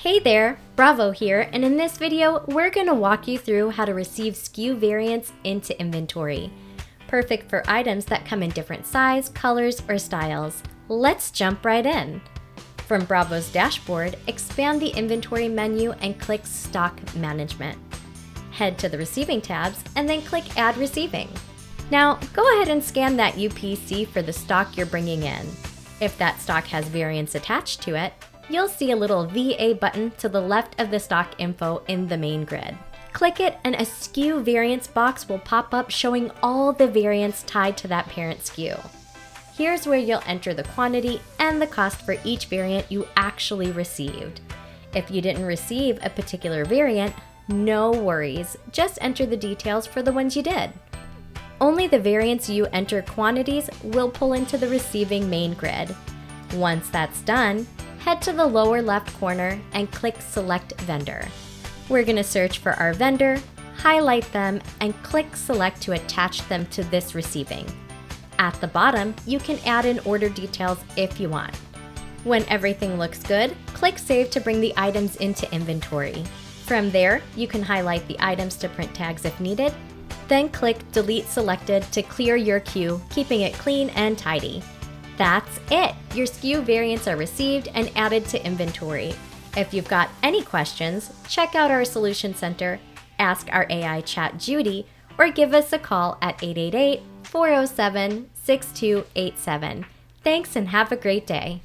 Hey there, Bravo here, and in this video, we're going to walk you through how to receive SKU variants into inventory. Perfect for items that come in different size, colors, or styles. Let's jump right in. From Bravo's dashboard, expand the inventory menu and click Stock Management. Head to the Receiving tabs and then click Add Receiving. Now, go ahead and scan that UPC for the stock you're bringing in. If that stock has variants attached to it, you'll see a little VA button to the left of the stock info in the main grid. Click it and a SKU variants box will pop up showing all the variants tied to that parent SKU. Here's where you'll enter the quantity and the cost for each variant you actually received. If you didn't receive a particular variant, no worries, just enter the details for the ones you did. Only the variants you enter quantities will pull into the receiving main grid. Once that's done, head to the lower left corner and click Select Vendor. We're going to search for our vendor, highlight them, and click Select to attach them to this receiving. At the bottom, you can add in order details if you want. When everything looks good, click Save to bring the items into inventory. From there, you can highlight the items to print tags if needed, then click Delete Selected to clear your queue, keeping it clean and tidy. That's it! Your SKU variants are received and added to inventory. If you've got any questions, check out our Solution Center, ask our AI chat Judy, or give us a call at 888-407-6287. Thanks and have a great day.